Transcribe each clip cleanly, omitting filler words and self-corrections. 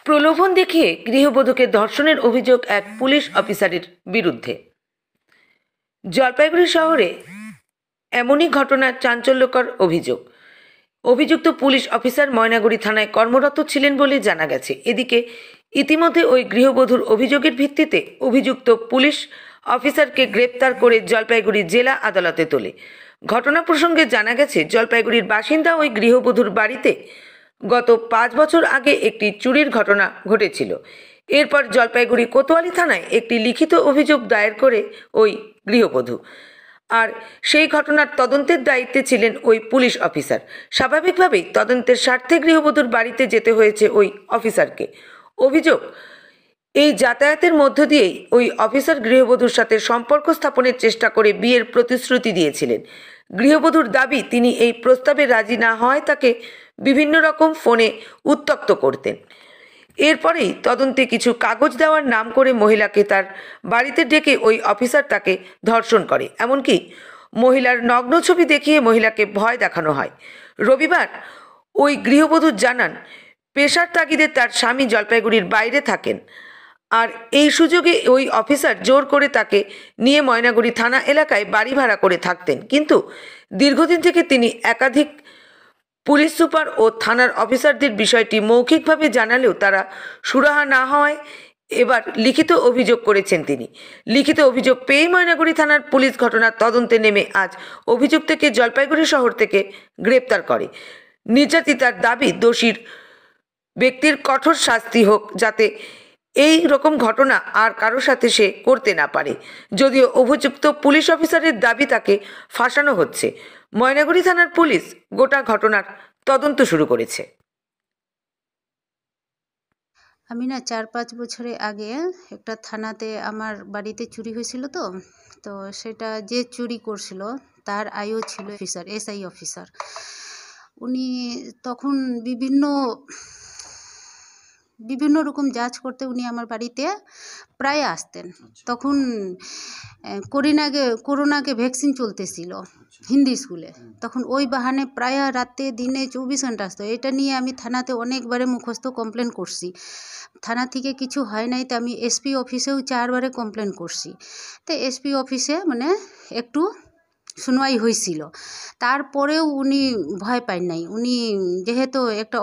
প্রলোভন দেখিয়ে গৃহবধূকে ধর্ষণের অভিযোগ এক পুলিশ অফিসারের বিরুদ্ধে। জলপাইগুড়ি শহরে এমনই ঘটনার চাঞ্চল্যকর অভিযোগ। অভিযুক্ত পুলিশ অফিসার ময়নাগুড়ি থানায় কর্মরত ছিলেন বলে জানা গেছে। এদিকে ইতিমধ্যে ওই গৃহবধূর অভিযোগের ভিত্তিতে অভিযুক্ত পুলিশ অফিসারকে গ্রেপ্তার করে জলপাইগুড়ি জেলা আদালতে তোলে। ঘটনা প্রসঙ্গে জানা গেছে, জলপাইগুড়ির বাসিন্দা ওই গৃহবধূর বাড়িতে গত 5 বছর আগে একটি চুরির ঘটনা ঘটেছিল। এরপর জলপাইগুড়ি কোতোয়ালি থানায় একটি লিখিত অভিযোগ দায়ের করে ওই গৃহবধূ, আর সেই ঘটনার তদন্তের দায়িত্বে ছিলেন ওই পুলিশ অফিসার। স্বাভাবিকভাবেই তদন্তের স্বার্থে গৃহবধূর বাড়িতে যেতে হয়েছে ওই অফিসারকে। অভিযোগ, এই যাতায়াতের মধ্য দিয়েই ওই অফিসার গৃহবধূর সাথে সম্পর্ক স্থাপনের চেষ্টা করে বিয়ের প্রতিশ্রুতি দিয়েছিলেন। গৃহবধূর দাবি, তিনি এই প্রস্তাবে রাজি না হওয়ায় তাকে বিভিন্ন রকম ফোনে উত্ত্যক্ত করতেন। এরপরেই তদন্তে কিছু কাগজ দেওয়ার নাম করে মহিলাকে তার বাড়িতে ডেকে ওই অফিসার তাকে ধর্ষণ করে। এমনকি মহিলার নগ্ন ছবি দেখিয়ে মহিলাকে ভয় দেখানো হয়। রবিবার ওই গৃহবধূ জানান, পেশার তাগিদে তার স্বামী জলপাইগুড়ির বাইরে থাকেন, আর এই সুযোগে ওই অফিসার জোর করে তাকে নিয়ে ময়নাগুড়ি থানা এলাকায় বাড়ি ভাড়া করে থাকতেন। কিন্তু দীর্ঘদিন থেকে তিনি একাধিক পুলিশ সুপার ও থানার অফিসারদের বিষয়টি মৌখিকভাবে জানালেও তারা সুরাহা না হওয়ায় এবার লিখিত অভিযোগ করেছেন তিনি। লিখিত অভিযোগ পেয়ে ময়নাগুড়ি থানার পুলিশ ঘটনার তদন্তে নেমে আজ অভিযুক্তকে জলপাইগুড়ি শহর থেকে গ্রেপ্তার করে। নির্যাতিতার দাবি, দোষীর ব্যক্তির কঠোর শাস্তি হোক, যাতে এই রকম ঘটনা আর কারোর সাথে সে করতে না পারে। যদিও অভিযুক্ত পুলিশ অফিসারের দাবি তাকে ফাঁসানো হচ্ছে। ময়নাগুড়ি থানার পুলিশ গোটা ঘটনার তদন্ত শুরু করেছে। আমি না 4-5 বছরে আগে একটা থানাতে আমার বাড়িতে চুরি হয়েছিল, তো সেটা যে চুরি করছিল তার আয়ও ছিল অফিসার, এসআই অফিসার। উনি তখন বিভিন্ন রকম জাজ করতে উনি আমার বাড়িতে প্রায় আসতেন। তখন করোনাকে ভ্যাকসিন চলতেছিল হিন্দি স্কুলে, তখন ওই বাহানে প্রায় রাতে দিনে 24 ঘন্টা আসতো। এটা নিয়ে আমি থানাতে অনেকবারে মুখস্থ কমপ্লেন করছি, থানা থেকে কিছু হয় নাই। তো আমি এসপি অফিসেও 4 বারে কমপ্লেন করছি। তো এসপি অফিসে মানে একটু শুনওয়াই হয়েছিল, তারপরেও উনি ভয় পায় নাই। উনি যেহেতু একটা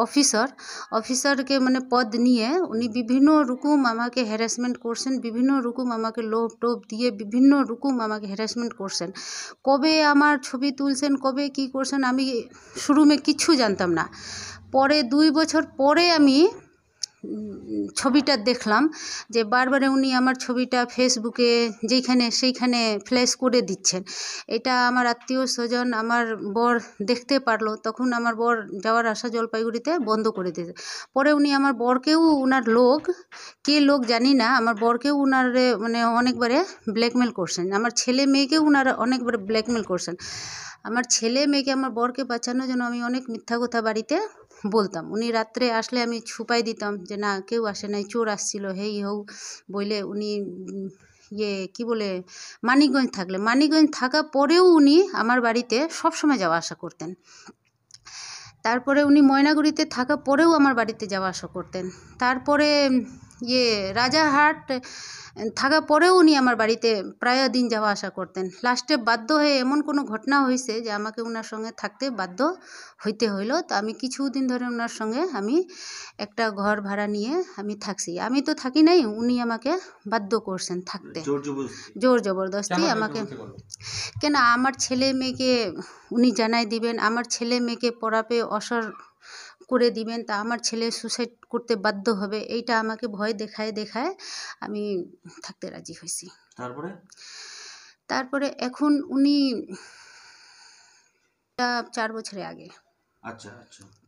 অফিসারকে মানে পদ নিয়ে উনি বিভিন্ন রকম আমাকে হ্যারাসমেন্ট করছেন, বিভিন্ন রকম আমাকে লোভ টোপ দিয়ে বিভিন্ন রকম আমাকে হ্যারাসমেন্ট করছেন। কবে আমার ছবি তুলছেন, কবে কি করছেন, আমি শুরুমে কিছু জানতাম না। পরে 2 বছর পরে আমি ছবিটা দেখলাম যে বারবার উনি আমার ছবিটা ফেসবুকে সেইখানে ফ্ল্যাশ করে দিচ্ছেন। এটা আমার আত্মীয় স্বজন, আমার বর দেখতে পারলো। তখন আমার বর যাওয়ার আসা জলপাইগুড়িতে বন্ধ করে দিয়েছে। পরে উনি আমার বরকেও, উনার কে লোক জানি না, আমার বরকেও উনারে মানে অনেকবারে ব্ল্যাকমেল করছেন। আমার ছেলে মেয়েকেও উনারা অনেকবারে ব্ল্যাকমেল করছেন। আমার ছেলে মেয়েকে, আমার বরকে বাঁচানোর জন্য আমি অনেক মিথ্যা কথা বাড়িতে বলতাম। উনি রাত্রে আসলে আমি ছুপাই দিতাম যে না, কেউ আসে নাই, চোর আসছিল হেই হৌ বলে। উনি কি বলে মানিকগঞ্জ থাকা পরেও উনি আমার বাড়িতে সবসময় যাওয়া আসা করতেন। তারপরে উনি ময়নাগুড়িতে থাকা পরেও আমার বাড়িতে যাওয়া আসা করতেন। তারপরে রাজারহাট থাকা পরেও উনি আমার বাড়িতে প্রায় দিন যাওয়া আসা করতেন। লাস্টে বাধ্য হয়ে এমন কোনো ঘটনা হয়েছে যে আমাকে ওনার সঙ্গে থাকতে বাধ্য হইতে হইল। তো আমি কিছুদিন ধরে ওনার সঙ্গে আমি একটা ঘর ভাড়া নিয়ে আমি থাকছি। আমি তো থাকি নাই, উনি আমাকে বাধ্য করছেন থাকতে, জোর জবরদস্তি আমাকে। কেন আমার ছেলে মেয়েকে উনি জানাই দিবেন, আমার ছেলে মেয়েকে পড়াবে অসর করে দিবেন, তা আমার ছেলে সুসাইড করতে বাধ্য হবে, এইটা আমাকে ভয় দেখায় আমি থাকতে রাজি হয়েছি। তারপরে এখন উনি 4 বছরে আগে,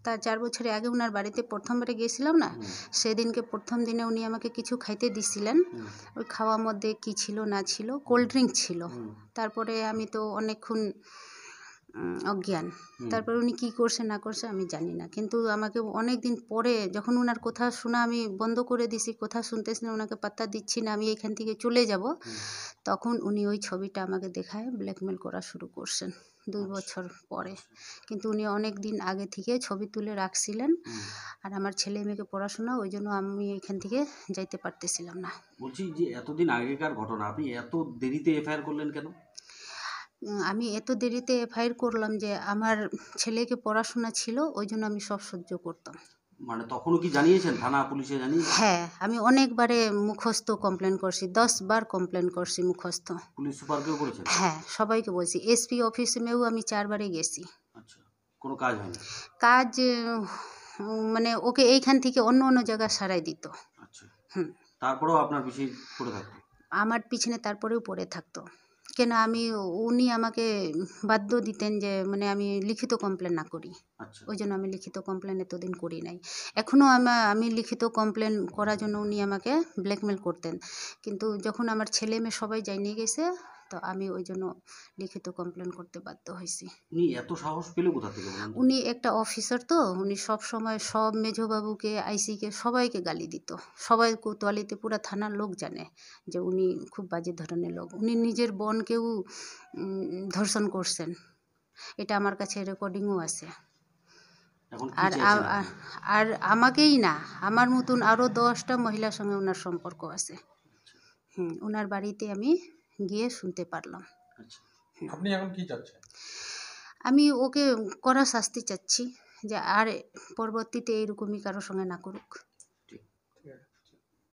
তার 4 বছরে আগে উনার বাড়িতে প্রথমবারে গিয়েছিলাম না, সেদিনকে প্রথম দিনে উনি আমাকে কিছু খাইতে দিছিলেন। ওই খাওয়ার মধ্যে কি ছিল না ছিল, কোল্ড ড্রিঙ্ক ছিল। তারপরে আমি তো অনেকক্ষণ অজ্ঞান। তারপর উনি কি করছে না করছে আমি জানি না, কিন্তু আমাকে অনেক দিন পরে যখন ওনার কথা শোনা আমি বন্ধ করে দিছি, কথা শুনতেছি না, ওনাকে পাত্তা দিচ্ছি না, আমি এখান থেকে চলে যাব, তখন উনি ওই ছবিটা আমাকে দেখায় ব্ল্যাকমেল করা শুরু করছেন। 2 বছর পরে। কিন্তু উনি অনেক দিন আগে থেকে ছবি তুলে রাখছিলেন। আর আমার ছেলে মেয়েকে পড়াশোনা, ওই জন্য আমি এখান থেকে যাইতে পারতেছিলাম না। বলছি যে এতদিন আগেকার ঘটনা, আপনি এত দেরিতে এফআইআর করলেন কেন? আমি এত দেরিতে এফআইআর করলাম যে আমার ছেলেকে পড়াশোনা ছিল, ওই জন্য আমি সব সহ্য করতাম। মানে তখনও কি জানিয়েছেন, থানা পুলিশে জানিয়েছেন? হ্যাঁ, আমি অনেকবারে মুখস্থ কমপ্লেন করছি, 10 বার কমপ্লেন করছি মুখস্থ। পুলিশ সুপারকেও করেছেন? হ্যাঁ, সবাইকে বলছি। এসপি অফিসেও আমি 4 বারে গেছি। আচ্ছা, কোনো কাজ হয়নি? কাজ মানে ওকে এইখান থেকে অন্য অন্য জায়গায় সারাই দিত। আচ্ছা, হুম। তারপরেও আপনার পিছিয়ে পড়ে থাকতো? আমার পিছনে তারপরেও পড়ে থাকতো। কেন উনি আমাকে বাধ্য দিতেন যে মানে আমি লিখিত কমপ্লেন না করি। আচ্ছা, ওই জন্য আমি লিখিত কমপ্লেন এতদিন করি নাই। এখনও আমি লিখিত কমপ্লেন করার জন্য উনি আমাকে ব্ল্যাকমেল করতেন। কিন্তু যখন আমার ছেলে মেয়ে সবাই জানিয়ে গেছে, তো আমি ওই জন্য লিখিত কমপ্লেন করতে বাধ্য হয়েছি। উনি এত সাহস পেলে কোথা থেকে বলুন? উনি একটা অফিসার, তো উনি সব সময় সব মেজবাবুকে, আইসিকে সবাইকে গালি দিত। সবাই কোতোয়ালিতে পুরো থানার লোক জানে যে উনি খুব বাজে ধরনের লোক। উনি নিজের বোনকেও ধর্ষণ করছেন, এটা আমার কাছে রেকর্ডিংও আছে। এখন কি আর চাইছেন আ- আপনি? আর আমাকেই না, আমার মতন আরও 10টা মহিলার সঙ্গে ওনার সম্পর্ক আছে। ওনার বাড়িতে আমি গিয়ে শুনতে পারলাম। আচ্ছা, আপনি এখন কি চাচ্ছেন? আমি ওকে কড়া শাস্তি চাচ্ছি, যে আর পরবর্তীতে এইরকমই কারোর সঙ্গে না করুক।